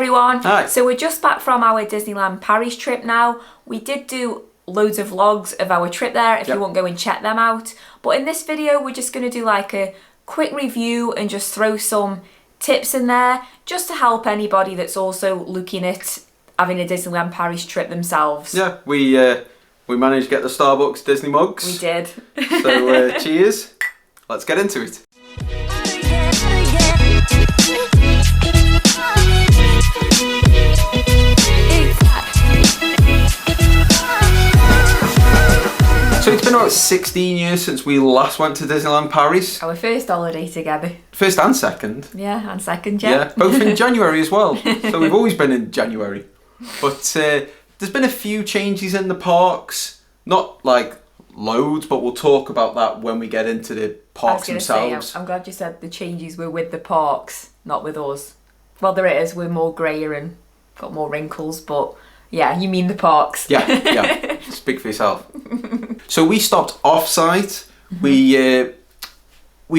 everyone. Hi. So we're just back from our Disneyland Paris trip now. We did do loads of vlogs of our trip there if you want to go and check them out. But in this video, we're just going to do like a quick review and just throw some tips in there just to help anybody that's also looking at having a Disneyland Paris trip themselves. Yeah, we managed to get the Starbucks Disney mugs. We did. So cheers. Let's get into it. So it's been about 16 years since we last went to Disneyland Paris. Our first holiday together. First and second. Yeah, and second, Yeah, both in January as well. So we've always been in January. But there's been a few changes in the parks. Not like loads, but we'll talk about that when we get into the parks themselves. I'm glad you said the changes were with the parks, not with us. Well, there it is. We're more greyer and got more wrinkles, but yeah, you mean the parks. Yeah. Speak for yourself. So we stopped off-site. We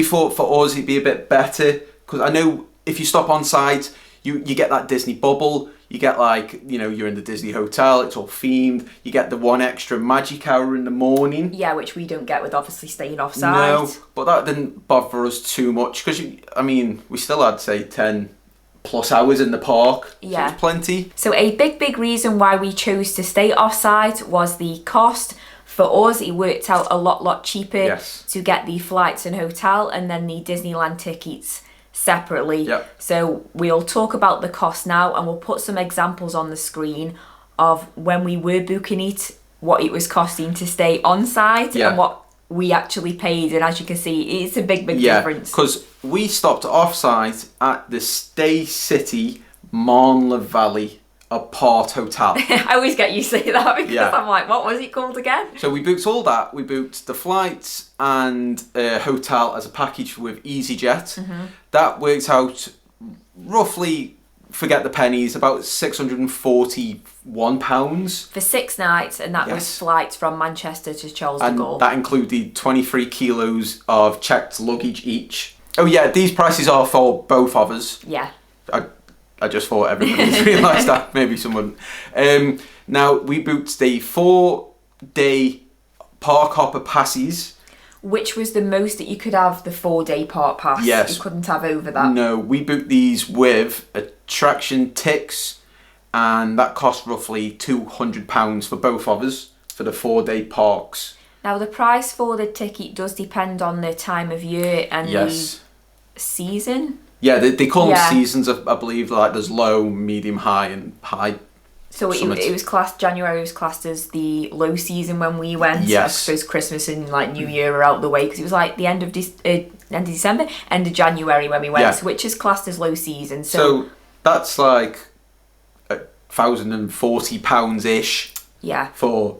thought for us it'd be a bit better because I know if you stop on site, you get that Disney bubble. You get like, you're in the Disney hotel, it's all themed. You get the one extra magic hour in the morning. Yeah, which we don't get with obviously staying off-site. No, but that didn't bother us too much because, we still had, say, 10 plus hours in the park. Yeah. So it was plenty. So a big reason why we chose to stay off-site was the cost. For us, it worked out a lot cheaper to get the flights and hotel and then the Disneyland tickets separately. Yep. So we'll talk about the cost now and we'll put some examples on the screen of when we were booking it, what it was costing to stay on site and what we actually paid. And as you can see, it's a big difference. Because we stopped off site at the Stay City Marnla Valley Apart Hotel. I always get you to say that because I'm like, what was it called again? So we booked all that. We booked the flights and hotel as a package with EasyJet. That worked out roughly, forget the pennies, about £641. For 6 nights, and that was flights from Manchester to Charles de Gaulle. And that included 23 kilos of checked luggage each. Oh yeah, these prices are for both of us. Yeah. I just thought everybody's realised that, maybe someone. Now, we booked the 4-day park hopper passes. Which was the most that you could have, the 4-day park pass. Yes. You couldn't have over that. No, we booked these with attraction ticks, and that cost roughly £200 for both of us for the 4-day parks. Now, the price for the ticket does depend on the time of year and the season. Yeah, they call them seasons, I believe. Like there's low, medium, high, and high. So it was classed. January was classed as the low season when we went. Yes. I suppose Christmas and like New Year are out the way because it was like the end of December, end of January when we went, which is classed as low season. So that's like £1,040 ish. Yeah. For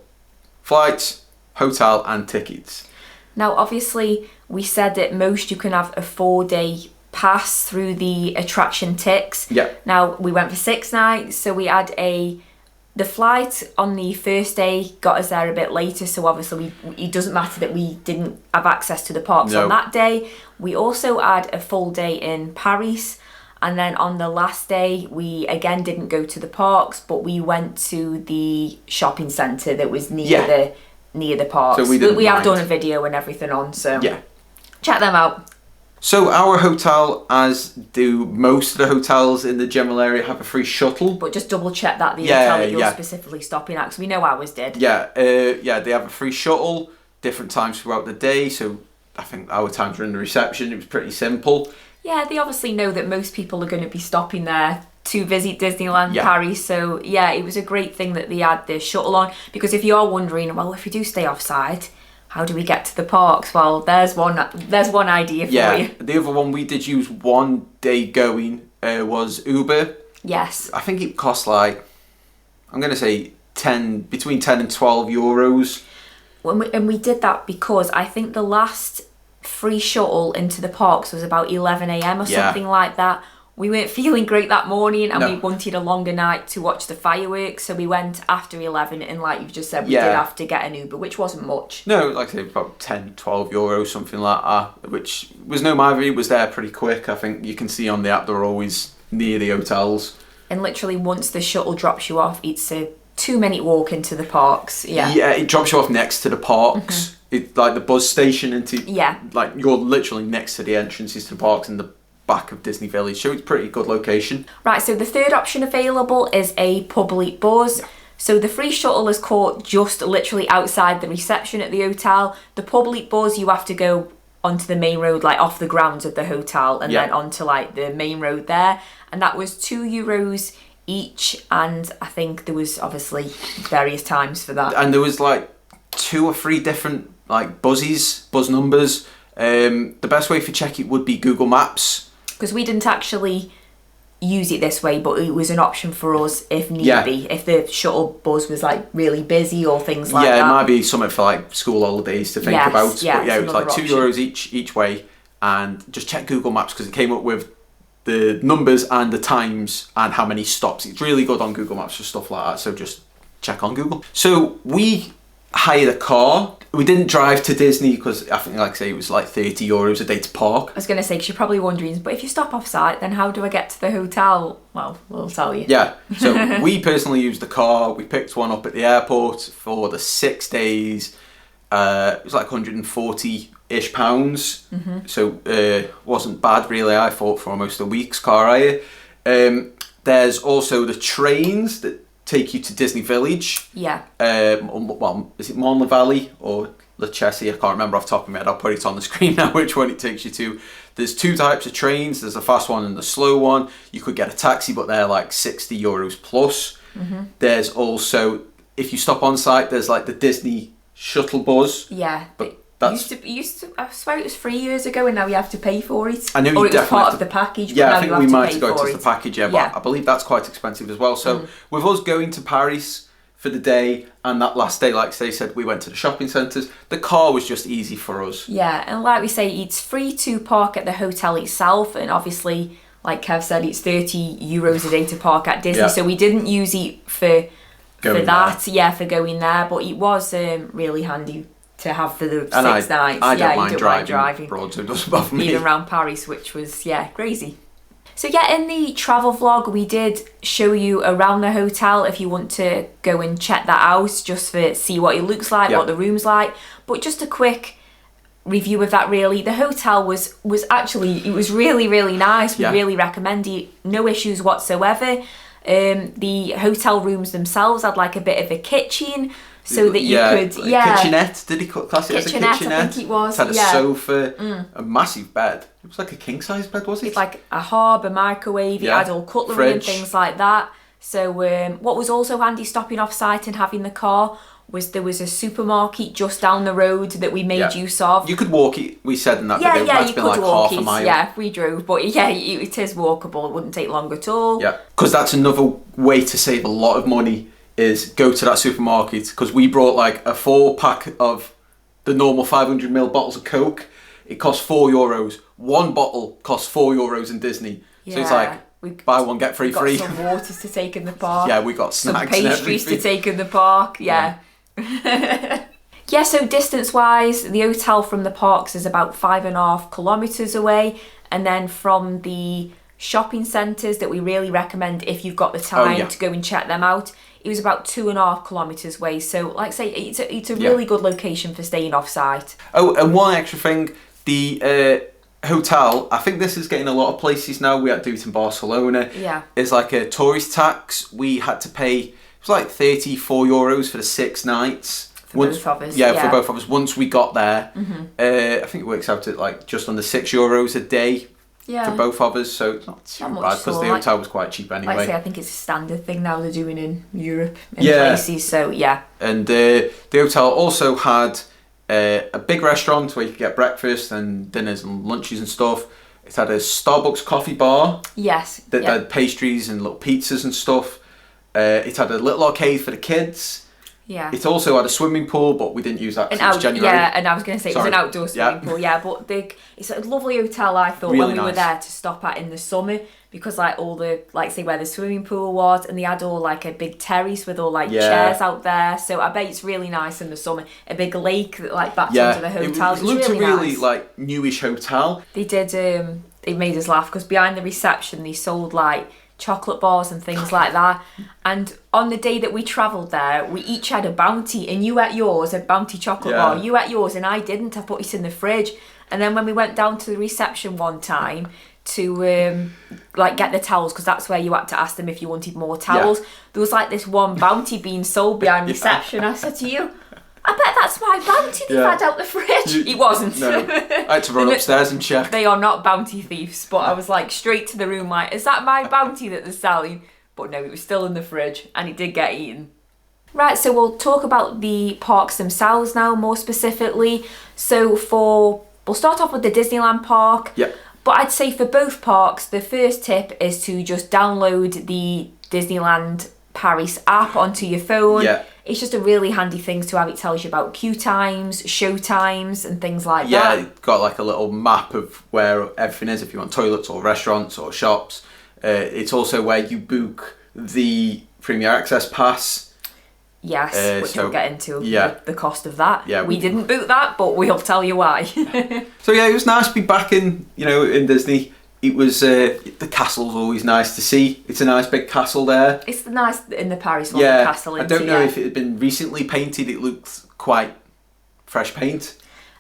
flights, hotel, and tickets. Now, obviously, we said that most you can have a 4-day pass through the attraction ticks. Yeah. Now, we went for 6 nights, so we had the flight on the first day got us there a bit later, so obviously it doesn't matter that we didn't have access to the parks on that day. We also had a full day in Paris, and then on the last day we again didn't go to the parks, but we went to the shopping centre that was near the parks. So we have done a video and everything on, so check them out. So our hotel, as do most of the hotels in the general area, have a free shuttle. But just double check that the hotel that you're specifically stopping at, because we know ours did. Yeah, they have a free shuttle, different times throughout the day. So I think our times were in the reception. It was pretty simple. Yeah, they obviously know that most people are going to be stopping there to visit Disneyland Paris. So yeah, it was a great thing that they had the shuttle on, because if you are wondering, well, if we do stay off-site, how do we get to the parks? Well, there's one idea for you. The other one we did use one day going was Uber. Yes. I think it cost like, I'm going to say between 10 and 12 euros. And we did that because I think the last free shuttle into the parks was about 11 a.m. or something like that. We weren't feeling great that morning and we wanted a longer night to watch the fireworks, so we went after 11, and like you've just said, we did have to get an Uber, which wasn't much. No, like I say, about 10, 12 euros, something like that, which was no matter. It was there pretty quick. I think you can see on the app they're always near the hotels. And literally once the shuttle drops you off, it's a 2-minute walk into the parks. Yeah, it drops you off next to the parks. It's like the bus station like you're literally next to the entrances to the parks in the back of Disney Village, so it's a pretty good location. Right, so the third option available is a public bus. So the free shuttle is caught just literally outside the reception at the hotel. The public bus, you have to go onto the main road, like off the grounds of the hotel, and then onto like the main road there. And that was €2 each, and I think there was obviously various times for that. And there was like 2 or 3 different like buzz numbers. The best way for check it would be Google Maps. Because we didn't actually use it this way, but it was an option for us if need be. If the shuttle bus was like really busy or things like that. Yeah, it might be something for like school holidays to think about. Yeah, but it was like €2 each way, and just check Google Maps because it came up with the numbers and the times and how many stops. It's really good on Google Maps for stuff like that, so just check on Google. So we hired a car. We didn't drive to Disney because I think, like I say, it was like €30 a day to park. I was going to say, because you're probably wondering, but if you stop off site, then how do I get to the hotel? Well, we'll tell you. Yeah, so we personally used the car. We picked one up at the airport for the 6 days. It was like £140-ish. So wasn't bad really, I thought, for almost a week's car hire. There's also the trains that take you to Disney Village. Yeah. Well, is it Mon Valley or La Chessie? I can't remember off the top of my head. I'll put it on the screen now which one it takes you to. There's 2 types of trains. There's the fast one and the slow one. You could get a taxi, but they're like €60 plus. There's also, if you stop on site, there's like the Disney shuttle bus. Yeah. But used to, I swear it was 3 years ago, and now you have to pay for it. I know you or it was definitely part of the package. Yeah, but now I think you have we to might pay have got for to the it. package, but I believe that's quite expensive as well. So with us going to Paris for the day, and that last day, like they said, we went to the shopping centres. The car was just easy for us. Yeah, and like we say, it's free to park at the hotel itself, and obviously, like Kev said, it's €30 a day to park at Disney. So we didn't use it for that. Yeah, for going there, but it was really handy to have for the 6 nights. I don't mind driving abroad, so it doesn't bother me. Even around Paris, which was crazy. So in the travel vlog, we did show you around the hotel if you want to go and check that out, just for see what it looks like, what the room's like. But just a quick review of that really. The hotel was actually, it was really, really nice. We really recommend it. No issues whatsoever. The hotel rooms themselves had like a bit of a kitchen, so that you could kitchenette. Did he class it as a kitchenette? I think it was. It had a sofa, a massive bed. It was like a king size bed, was it? It's like a hob, a microwave. It had all cutlery, fridge, and things like that. So what was also handy stopping off site and having the car was there was a supermarket just down the road that we made use of. You could walk it. We said in that video. Yeah, you could like walk half a mile. Yeah, we drove, but it is walkable. It wouldn't take long at all. Yeah, because that's another way to save a lot of money. Is go to that supermarket, because we brought like a 4-pack of the normal 500ml bottles of Coke. It costs €4. One bottle costs €4 in Disney. So it's like buy one get free. We got some waters to take in the park. Yeah, we got snacks, some pastries to take in the park. Yeah. So distance wise, the hotel from the parks is about 5.5 kilometers away, and then from the shopping centres that we really recommend if you've got the time to go and check them out, it was about 2.5 kilometres away. So like I say, it's a really good location for staying off site. Oh, and one extra thing, the hotel, I think this is getting a lot of places now. We had to do it in Barcelona. Yeah. It's like a tourist tax. We had to pay, it was like €34 for the 6 nights. For both of us. Yeah, for both of us. Once we got there, I think it works out at like just under €6 a day. Yeah. For both of us, so it's not too bad because the hotel was quite cheap anyway. Like I say, I think it's a standard thing now they're doing in Europe and places, so yeah. And the hotel also had a big restaurant where you could get breakfast and dinners and lunches and stuff. It had a Starbucks coffee bar. Yes. That had pastries and little pizzas and stuff. It had a little arcade for the kids. Yeah. It also had a swimming pool, but we didn't use that because it was January. Yeah, and I was going to say it was an outdoor swimming pool. Yeah, but it's a lovely hotel, I thought, really when we were there to stop at in the summer, because like all the, like say where the swimming pool was, and they had all like a big terrace with all like chairs out there. So I bet it's really nice in the summer. A big lake that like backs into the hotel. It looked really a really like newish hotel. They did. They made us laugh because behind the reception they sold like chocolate bars and things like that. And on the day that we travelled there, we each had a Bounty, and you ate yours, a Bounty chocolate bar. You ate yours and I didn't. I put it in the fridge. And then when we went down to the reception one time to like get the towels, because that's where you had to ask them if you wanted more towels, there was like this one Bounty being sold behind reception. I said to you, I bet that's my Bounty they've had out the fridge. It wasn't. No. I had to run upstairs and check. They are not Bounty thieves, but I was like straight to the room like, is that my Bounty that they're selling? But no, it was still in the fridge and it did get eaten. Right, so we'll talk about the parks themselves now more specifically. So we'll start off with the Disneyland park. Yep. But I'd say for both parks, the first tip is to just download the Disneyland Paris app onto your phone. Yeah. It's just a really handy thing to have. It tells you about queue times, show times, and things like that. Yeah, it's got like a little map of where everything is, if you want toilets or restaurants or shops. It's also where you book the Premier Access Pass. Yes, which we'll get into the cost of that. Yeah, we didn't book that, but we'll tell you why. So yeah, it was nice to be back in Disney. It was the castle's always nice to see. It's a nice big castle there. It's nice in the Paris one, the castle. I don't know if it had been recently painted. It looks quite fresh paint.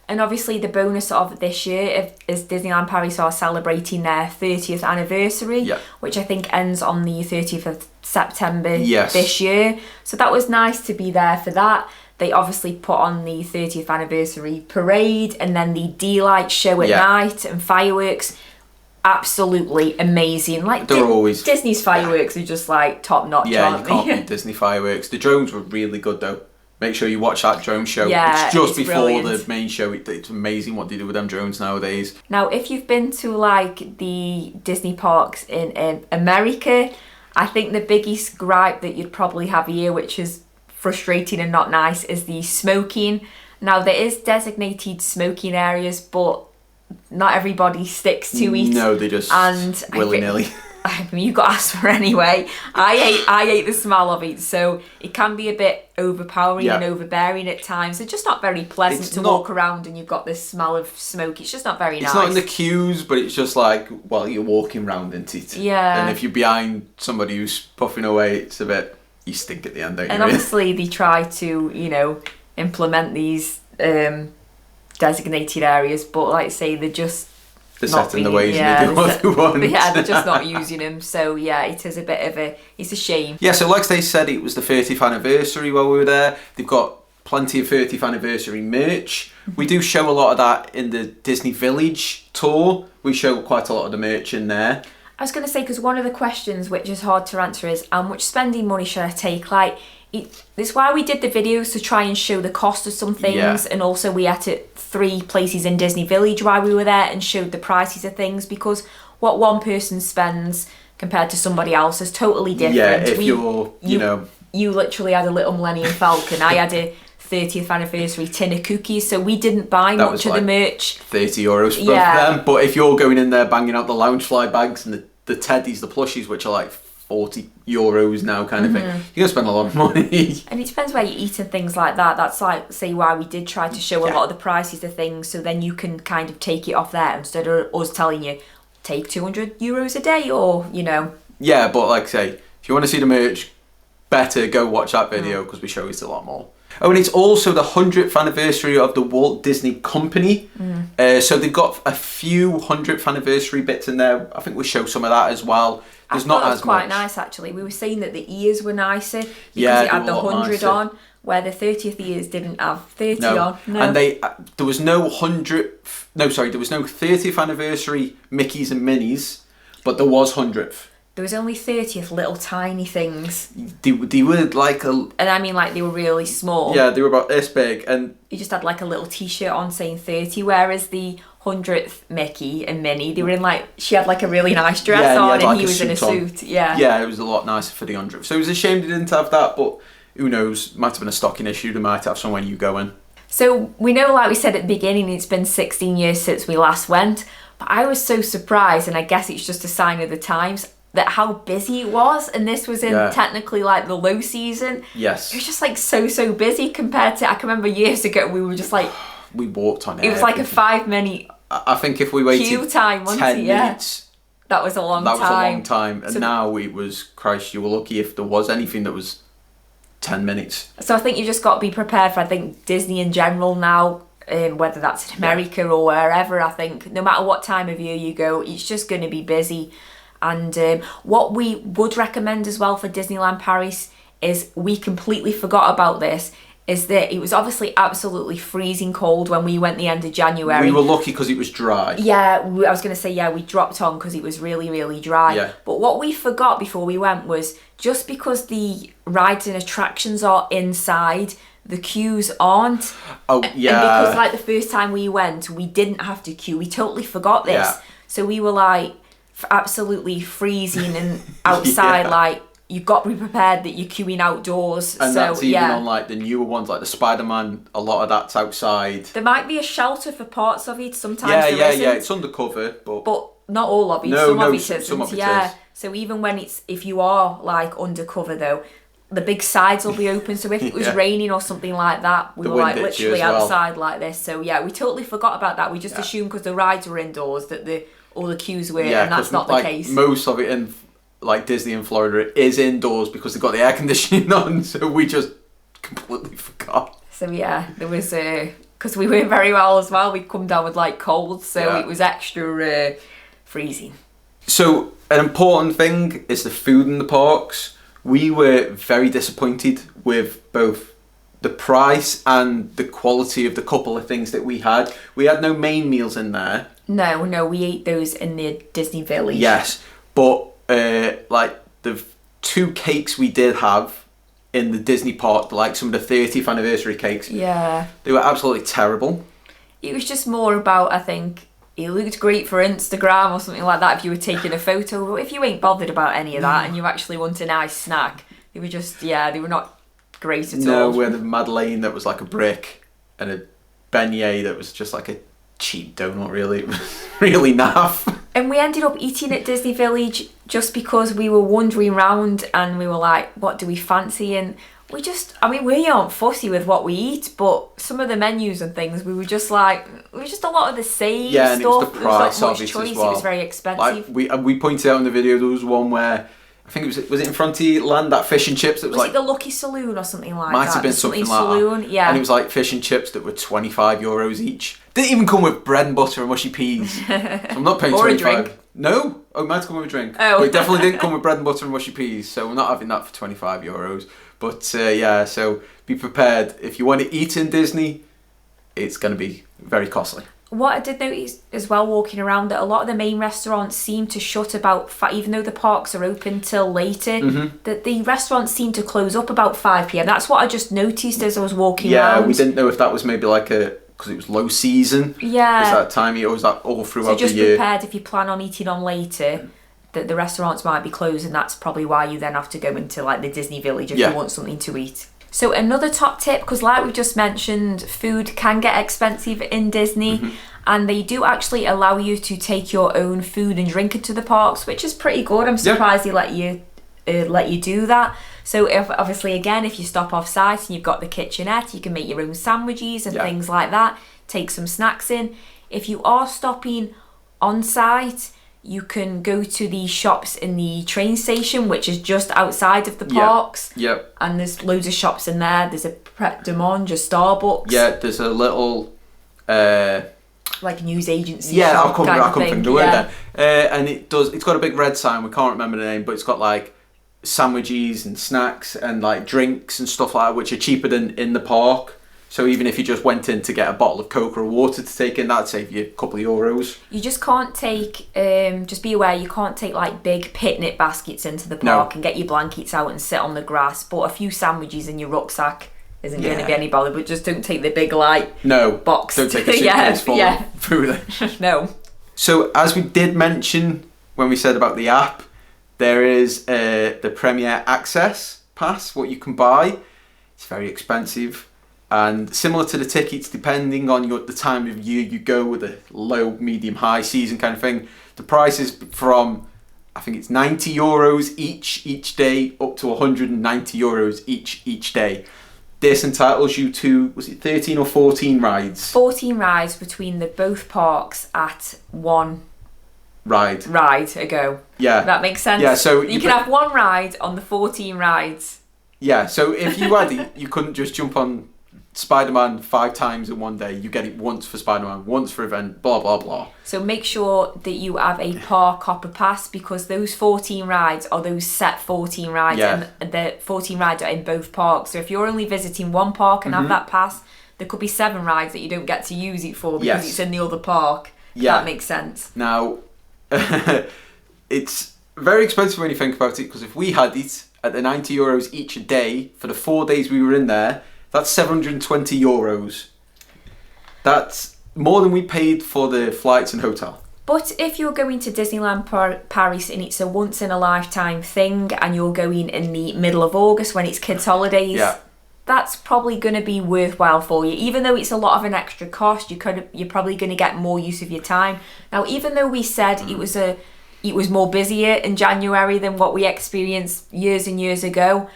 And obviously the bonus of this year is Disneyland Paris are celebrating their 30th anniversary, which I think ends on the 30th of September this year. So that was nice to be there for that. They obviously put on the 30th anniversary parade and then the D-Light show at night and fireworks. Absolutely amazing. Like they're always Disney's fireworks are just like top notch. Yeah, you can't beat Disney fireworks. The drones were really good though. Make sure you watch that drone show. Yeah, it's just before brilliant. The main show. It's amazing what they do with them drones nowadays. Now, if you've been to like the Disney parks in America, I think the biggest gripe that you'd probably have here, which is frustrating and not nice, is the smoking. Now, there is designated smoking areas, but not everybody sticks to it. No, they just willy-nilly. I mean, you got asthma anyway. I hate the smell of it, so it can be a bit overpowering and overbearing at times. It's just not very pleasant to walk around and you've got this smell of smoke. It's just not very nice. It's not in the queues, but it's just like, well, you're walking round into it. Yeah. And if you're behind somebody who's puffing away, it's a bit, you stink at the end, don't you? And obviously they try to, implement these designated areas, but like I say, they're just they're set in the ways and they do what they want. Yeah, they're just not using them. So yeah, it is a bit of it's a shame. Yeah, so like they said, it was the 30th anniversary while we were there. They've got plenty of 30th anniversary merch. We do show a lot of that in the Disney Village tour. We show quite a lot of the merch in there. I was going to say, because one of the questions which is hard to answer is how much spending money should I take? Like, it's why we did the videos, to try and show the cost of some things, and also we had to 3 places in Disney Village while we were there and showed the prices of things, because what one person spends compared to somebody else is totally different. Yeah, if you literally had a little Millennium Falcon. I had a 30th anniversary tin of cookies, so we didn't buy much of the merch. €30 for both of them. But if you're going in there banging out the Loungefly bags and the teddies, the plushies, which are like €40 now kind of thing, you're going to spend a lot of money. And it depends where you eat and things like that. That's like, say, why we did try to show a lot of the prices of things, so then you can kind of take it off there instead of us telling you, take €200 a day, or, Yeah, but like I say, if you want to see the merch, better go watch that video, because we show it a lot more. Oh, and it's also the 100th anniversary of the Walt Disney Company. So they've got a few 100th anniversary bits in there. I think we'll show some of that as well. There's not as much. It was quite nice, actually. We were saying that the ears were nicer because it had the 100 on, where the 30th ears didn't have 30 on. No. And there was no 30th anniversary Mickeys and Minnies, but there was 100th. There was only 30th little tiny things. They were like and I mean, like, they were really small. Yeah, they were about this big, and you just had like a little t-shirt on saying 30, whereas the 100th Mickey and Minnie, they were in like, she had like a really nice dress on, and he was in a suit. Yeah, it was a lot nicer for the 100th. So it was a shame they didn't have that, but who knows, might have been a stocking issue. They might have some when you go in. So we know, like we said at the beginning, it's been 16 years since we last went, but I was so surprised, and I guess it's just a sign of the times, that how busy it was, and this was in technically like the low season. Yes. It was just like so busy compared to, I can remember years ago we were just like, we walked on it. It was like a 5 minute I think if we waited queue time, 10 minutes, That was a long time. That was a long time. And so now it was, Christ, you were lucky if there was anything that was 10 minutes. So I think you just got to be prepared for, I think, Disney in general now, whether that's in America or wherever. I think no matter what time of year you go, it's just going to be busy. And what we would recommend as well for Disneyland Paris is, we completely forgot about this, is that it was obviously absolutely freezing cold when we went the end of January. We were lucky because it was dry. Yeah, I was going to say, we dropped on because it was really, really dry. Yeah. But what we forgot before we went was, just because the rides and attractions are inside, the queues aren't. Oh, yeah. And because, like, the first time we went, we didn't have to queue. We totally forgot this. Yeah. So we were, like, absolutely freezing and outside, like, you've got to be prepared that you're queuing outdoors. And so, that's even on like the newer ones, like the Spider-Man, a lot of that's outside. There might be a shelter for parts of it, sometimes Yeah, isn't. it's undercover, but not all of it. No, some no, of it some isn't. of it Yeah. is. So even when if you are like undercover though, the big sides will be open. So if it was raining or something like that, we were like literally outside like this. So yeah, we totally forgot about that. We just assumed because the rides were indoors that all the queues were, and that's not the case. Most of it in like Disney in Florida is indoors because they've got the air conditioning on, so we just completely forgot. So yeah, there was because we weren't very well as well. We'd come down with like colds, so it was extra freezing. So an important thing is the food in the parks. We were very disappointed with both the price and the quality of the couple of things that we had. We had no main meals in there. No, we ate those in the Disney Village. Yes, but like the 2 cakes we did have in the Disney park, like some of the 30th anniversary cakes, they were absolutely terrible. It was just more about, I think, it looked great for Instagram or something like that if you were taking a photo, but if you ain't bothered about any of that and you actually want a nice snack, they were just, they were not great at all. No, we had a Madeleine that was like a brick and a beignet that was just like a cheap donut, really. It was really naff. And we ended up eating at Disney Village just because we were wandering around and we were like, what do we fancy? And we aren't fussy with what we eat, but some of the menus and things, we were just like, it was just a lot of the same stuff. Yeah, and it was the price there of was not much it choice. as well. It was very expensive. Like we pointed out in the video, there was one where, I think it was it in Frontierland, that fish and chips that was like... Was it the Lucky Saloon or something like that? Might have been something like Saloon, that. Yeah. And it was like fish and chips that were €25 each. Didn't even come with bread and butter and mushy peas. So I'm not paying or 25. A drink. No, it might have come with a drink. Oh. But it definitely didn't come with bread and butter and mushy peas, so we're not having that for €25. But so be prepared. If you want to eat in Disney, it's going to be very costly. What I did notice as well walking around, that a lot of the main restaurants seem to shut about, even though the parks are open till later, that the restaurants seem to close up about 5 p.m. That's what I just noticed as I was walking around. Yeah, we didn't know if that was maybe like because it was low season. Yeah. Is that time, or was that all throughout the year? So just prepared if you plan on eating on later, that the restaurants might be closed, and that's probably why you then have to go into like the Disney Village if you want something to eat. So another top tip, because like we just mentioned, food can get expensive in Disney, and they do actually allow you to take your own food and drink into the parks, which is pretty good. I'm surprised they let you do that. So obviously again, if you stop off site and you've got the kitchenette, you can make your own sandwiches and things like that. Take some snacks in. If you are stopping on site, you can go to the shops in the train station, which is just outside of the parks. Yep. And there's loads of shops in there. There's a Pret de Monde, a Starbucks. Yeah, there's a little... like news agency yeah, shop I kind of couldn't thing. think of the word there. And it's got a big red sign, we can't remember the name, but it's got like sandwiches and snacks and like drinks and stuff like that, which are cheaper than in the park. So even if you just went in to get a bottle of Coke or water to take in, that'd save you a couple of euros. You just can't take, just be aware, you can't take like big picnic baskets into the park and get your blankets out and sit on the grass, but a few sandwiches in your rucksack isn't going to be any bother, but just don't take the big box. Don't take a suitcase full of food. No. So as we did mention when we said about the app, there is the Premier Access Pass, what you can buy. It's very expensive. And similar to the tickets, depending on the time of year you go, with a low, medium, high season kind of thing, the price is from, I think it's €90 each day, up to €190 each day. This entitles you to, was it 13 or 14 rides? 14 rides between both parks at one ride. A go. Yeah. That makes sense. Yeah, so you can have one ride on the 14 rides. Yeah, so if you had it, you couldn't just jump on Spider-Man 5 times in one day. You get it once for Spider-Man, once for event, blah, blah, blah. So make sure that you have a park hopper pass, because those 14 rides are those set 14 rides, and the 14 rides are in both parks. So if you're only visiting one park and have that pass, there could be 7 rides that you don't get to use it for because it's in the other park. Yeah. That makes sense. Now, it's very expensive when you think about it, because if we had it at the €90 each a day for the 4 days we were in there, that's €720. That's more than we paid for the flights and hotel. But if you're going to Disneyland Paris and it's a once in a lifetime thing, and you're going in the middle of August when it's kids' holidays, that's probably going to be worthwhile for you. Even though it's a lot of an extra cost, you're probably going to get more use of your time. Now, even though we said it was more busier in January than what we experienced years and years ago,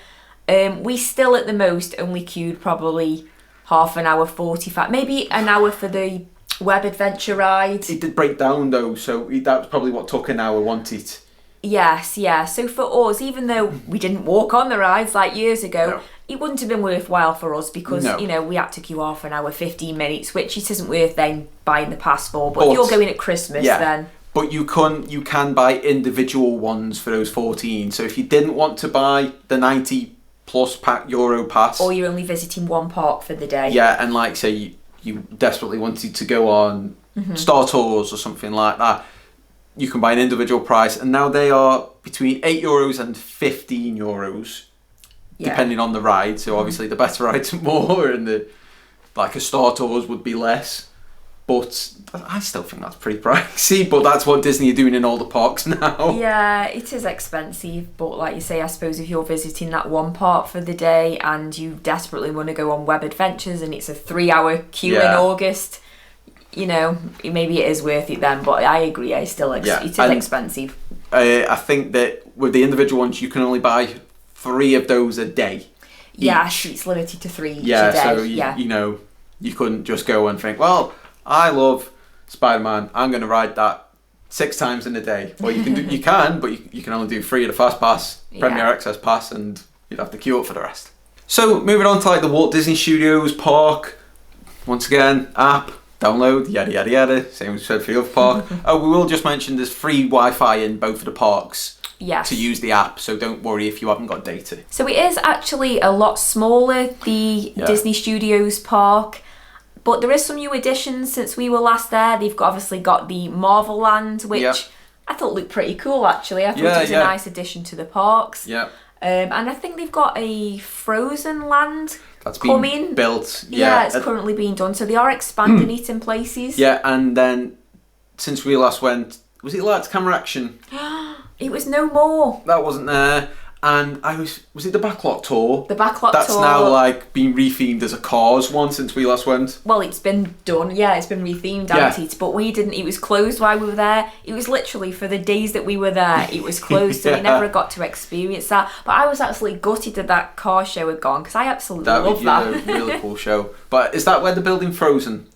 we still at the most only queued probably half an hour, 45, maybe an hour for the Web Adventure ride. It did break down though, so that was probably what took an hour, wasn't it? Yes, yeah. So for us, even though we didn't walk on the rides like years ago, it wouldn't have been worthwhile for us because, we had to queue half an hour, 15 minutes, which it isn't worth then buying the pass for. But if you're going at Christmas then... But you can buy individual ones for those 14. So if you didn't want to buy the 90 plus euro pass, or you're only visiting one park for the day, and like say you desperately wanted to go on Star Tours or something like that, you can buy an individual price, and now they are between €8 and €15, depending on the ride. So obviously the better rides are more, and the like a Star Tours would be less. But I still think that's pretty pricey, but that's what Disney are doing in all the parks now. Yeah, it is expensive, but like you say, I suppose if you're visiting that one park for the day and you desperately want to go on Web Adventures and it's a 3-hour queue in August, maybe it is worth it then. But I agree, it is expensive. I think that with the individual ones, you can only buy 3 of those a day. Yeah, it's limited to 3 each a day. So you couldn't just go and think, well, I love Spider-Man, I'm going to ride that 6 times in a day. Well, you can, but you can only do 3 of the Fast Pass, Premier Access Pass, and you'd have to queue up for the rest. So moving on to like the Walt Disney Studios park, once again, app, download, yada yada yada, same as we said for the other park. We will just mention there's free Wi-Fi in both of the parks to use the app, so don't worry if you haven't got data. So it is actually a lot smaller, the Disney Studios park. But there is some new additions since we were last there. They've obviously got the Marvel Land, which I thought looked pretty cool actually. I thought it was a nice addition to the parks. Yeah. And I think they've got a Frozen Land that's coming. Built. Yeah, it's currently being done. So they are expanding it in places. Yeah, and then since we last went, was it Lights Camera Action? It was no more. That wasn't there. And was it the Backlot Tour? The Backlot Tour. That's now like been rethemed as a Cars one since we last went. Well, it's been done. Yeah, it's been rethemed, hasn't it? But we didn't. It was closed while we were there. It was literally for the days that we were there. It was closed, so we never got to experience that. But I was absolutely gutted that that car show had gone because I absolutely love that. That was a really cool show. But is that where they're building Frozen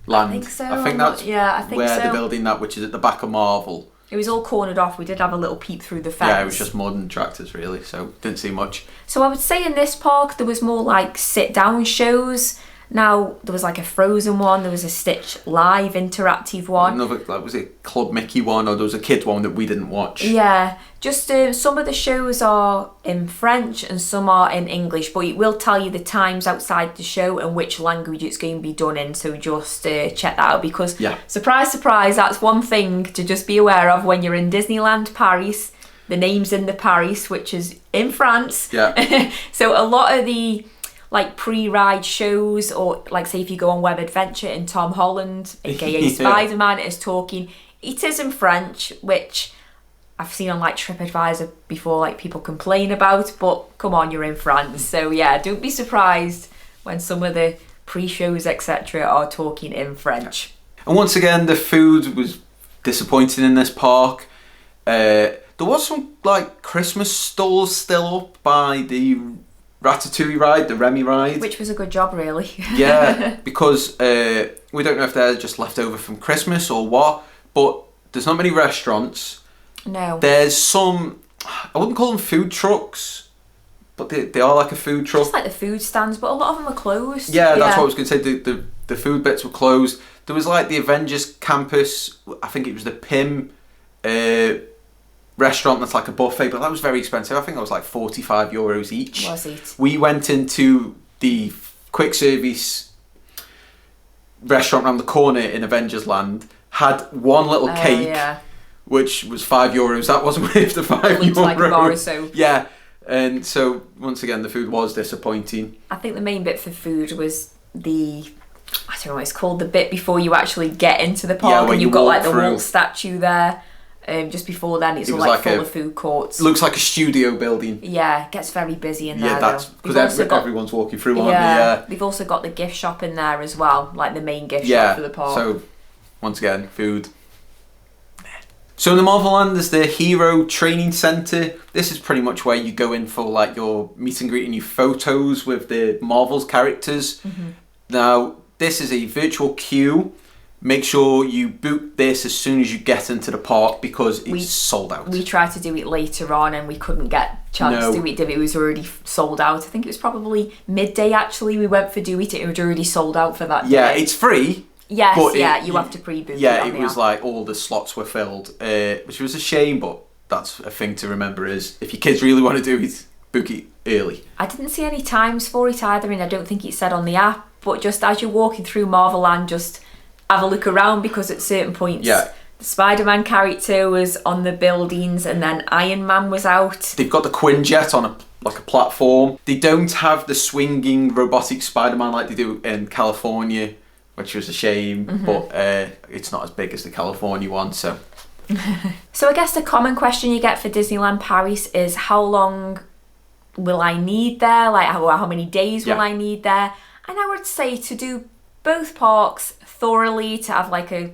Land? I think so. I think that's I think where so. they're building that, which is at the back of Marvel. It was all cornered off. We did have a little peep through the fence. Yeah, it was just modern tractors really, so didn't see much. So I would say in this park there was more like sit-down shows. Now there was like a Frozen one, there was a Stitch Live interactive one. Another, like, was it Club Mickey one, or there was a kid one that we didn't watch? Yeah, just some of the shows are in French and some are in English, but it will tell you the times outside the show and which language it's going to be done in, so just check that out because, surprise, surprise, that's one thing to just be aware of when you're in Disneyland Paris. The name's in the Paris, which is in France. Yeah. So a lot of the like pre-ride shows, or like say if you go on Web Adventure and Tom Holland, aka Spider-Man, is talking, it is in French, which I've seen on like TripAdvisor before, like people complain about, but come on, you're in France. So yeah, don't be surprised when some of the pre-shows, etc. are talking in French. And once again, the food was disappointing in this park. There was some like Christmas stalls still up by the Ratatouille ride, the Remy ride. Which was a good job, really. Yeah, because we don't know if they're just left over from Christmas or what, but there's not many restaurants. No. There's some, I wouldn't call them food trucks, but they are like a food truck. Just like the food stands, but a lot of them are closed. Yeah, that's what I was going to say. The food bits were closed. There was like the Avengers campus, I think it was the Pim restaurant that's like a buffet, but that was very expensive. I think that was like €45 each. Was it? We went into the quick service restaurant around the corner in Avengers Land, had one little cake, which was €5. That wasn't worth the €5. Like a bar or so. Yeah, and so once again the food was disappointing. I think the main bit for food was I don't know what it's called, the bit before you actually get into the park, and you've got like the Walt statue there. Just before then, it's all like full of food courts. Looks like a studio building. Yeah, it gets very busy in there. Yeah, that's because everyone's walking through, aren't they? Yeah, they've also got the gift shop in there as well, like the main gift shop for the park. So once again, food. So in the Marvel Land, there's the Hero Training Centre. This is pretty much where you go in for like your meet and greet and your photos with the Marvel's characters. Now, this is a virtual queue. Make sure you book this as soon as you get into the park because it's sold out. We tried to do it later on and we couldn't get a chance to do it. It was already sold out. I think it was probably midday actually. We went for do it. It was already sold out for that day. Yeah, it's free. Yes, but you have to pre-book it. Yeah, it was like all the slots were filled, which was a shame, but that's a thing to remember is if your kids really want to do it, book it early. I didn't see any times for it either, and I don't think it said on the app, but just as you're walking through Marvel Land, just have a look around because at certain points the Spider-Man character was on the buildings and then Iron Man was out. They've got the Quinjet on a platform. They don't have the swinging robotic Spider-Man like they do in California, which was a shame, but it's not as big as the California one, so. So I guess the common question you get for Disneyland Paris is how long will I need there? Like how many days will I need there? And I would say to do both parks thoroughly, to have like a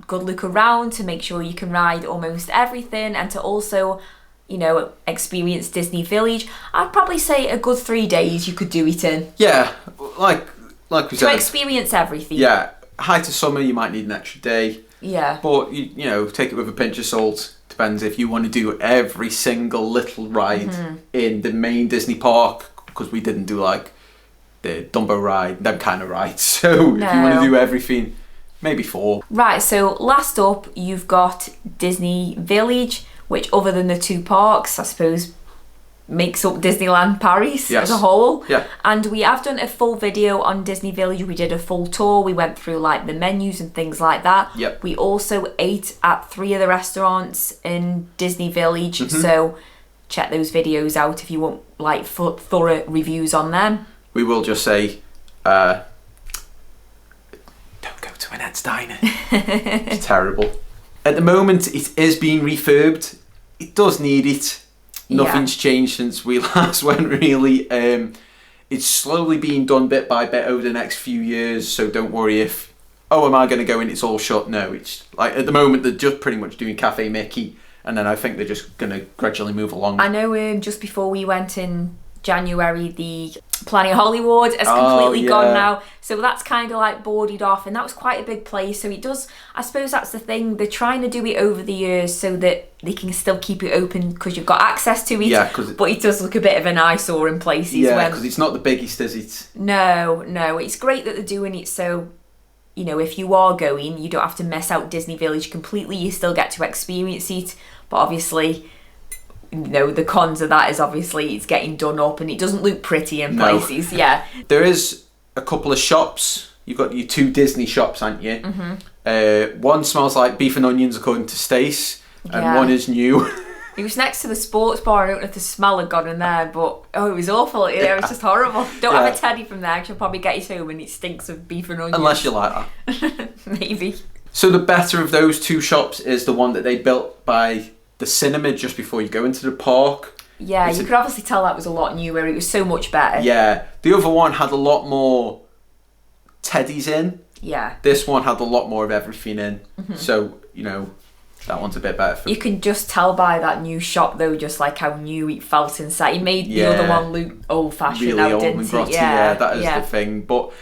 good look around, to make sure you can ride almost everything, and to also, you know, experience Disney Village. I'd probably say a good 3 days you could do it in. Yeah, like we said. To experience everything. Yeah, height of summer you might need an extra day. Yeah. But, you know, take it with a pinch of salt. Depends if you want to do every single little ride in the main Disney park, because we didn't do like the Dumbo ride, them kind of rides. So if you want to do everything, maybe 4. Right, so last up you've got Disney Village, which other than the 2 parks, I suppose makes up Disneyland Paris as a whole. Yeah. And we have done a full video on Disney Village. We did a full tour. We went through like the menus and things like that. Yep. We also ate at 3 of the restaurants in Disney Village. So check those videos out if you want like thorough reviews on them. We will just say, don't go to Annette's Diner. It's terrible. At the moment, it is being refurbed. It does need it. Nothing's changed since we last went, really. It's slowly being done bit by bit over the next few years, so don't worry if, am I going to go in, it's all shut? No, it's like at the moment they're just pretty much doing Cafe Mickey, and then I think they're just going to gradually move along. I know just before we went in January, the Planet Hollywood has completely gone now, so that's kind of like boarded off, and that was quite a big place. So it does, I suppose that's the thing, they're trying to do it over the years so that they can still keep it open because you've got access to it, but it does look a bit of an eyesore in places. Because it's not the biggest, is it? No, it's great that they're doing it, so you know, if you are going, you don't have to miss out Disney Village completely, you still get to experience it, but obviously, you know, the cons of that is obviously it's getting done up and it doesn't look pretty in places. There is a couple of shops. You've got your 2 Disney shops, haven't you? One smells like beef and onions according to Stace, and one is new. It was next to the sports bar. I don't know if the smell had gone in there, but it was awful. It was just horrible. Don't have a teddy from there, because you'll probably get it home and it stinks of beef and onions. Unless you like that. Maybe. So the better of those 2 shops is the one that they built by the cinema just before you go into the park. Yeah, you could obviously tell that was a lot newer. It was so much better. Yeah, the other one had a lot more teddies in. Yeah. This one had a lot more of everything in. So, you know, that one's a bit better. You can just tell by that new shop though, just like how new it felt inside. It made the other one look old-fashioned really now, didn't it? Yeah, that is the thing. But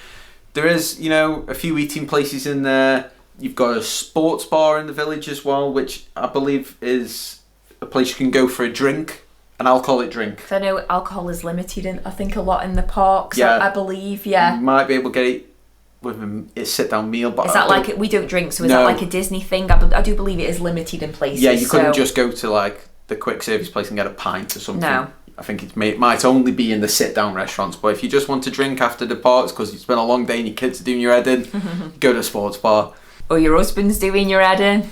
there is, you know, a few eating places in there. You've got a sports bar in the village as well, which I believe is a place you can go for a drink, an alcoholic drink. So I know alcohol is limited in, I think, a lot in the parks, I believe, yeah. You might be able to get it with a sit-down meal. But is that like, we don't drink, so is No. that like a Disney thing? I do believe it is limited in places. Yeah, you couldn't just go to like the quick service place and get a pint or something. No. I think it might only be in the sit-down restaurants, but if you just want to drink after the parks because it's been a long day and your kids are doing your head in, go to a sports bar. Or your husband's doing your head in.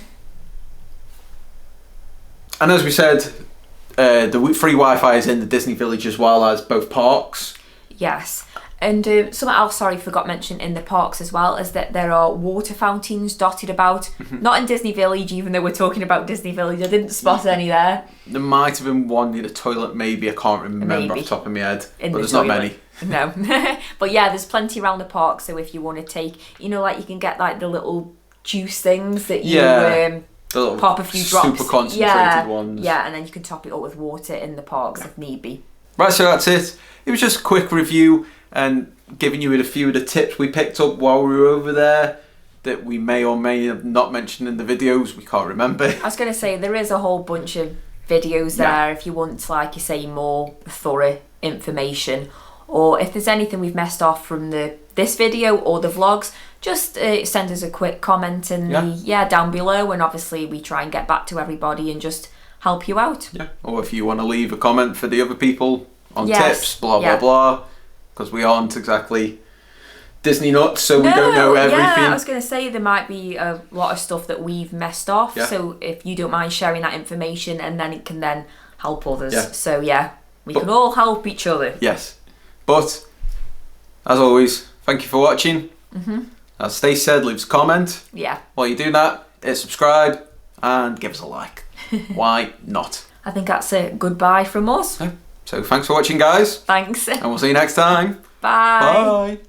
And as we said, the free Wi-Fi is in the Disney Village as well as both parks. Yes. And something else, forgot mention in the parks as well, is that there are water fountains dotted about. Not in Disney Village, even though we're talking about Disney Village. I didn't spot any there. There might have been one near the toilet, maybe. I can't remember off the top of my head. But there's not many. No. But yeah, there's plenty around the park. So if you want to take, like you can get like the little juice things that you pop a few drops. Super concentrated ones. Yeah, and then you can top it up with water in the parks if need be. Right, so that's it. It was just a quick review and giving you a few of the tips we picked up while we were over there that we may or may have not mentioned in the videos. We can't remember. I was going to say, there is a whole bunch of videos there if you want, like you say, more thorough information. Or if there's anything we've messed off from this video or the vlogs, just send us a quick comment down below, and obviously we try and get back to everybody and just help you out. Yeah. Or if you want to leave a comment for the other people on tips, blah blah, because we aren't exactly Disney nuts, so we don't know everything. Yeah, I was going to say there might be a lot of stuff that we've messed off. Yeah. So if you don't mind sharing that information, and then it can then help others. Yeah. So we can all help each other. Yes. But as always, thank you for watching. As Stacey said, leave us a comment. Yeah. While you're doing that, hit subscribe and give us a like. Why not? I think that's a goodbye from us. So thanks for watching, guys. Thanks. And we'll see you next time. Bye. Bye.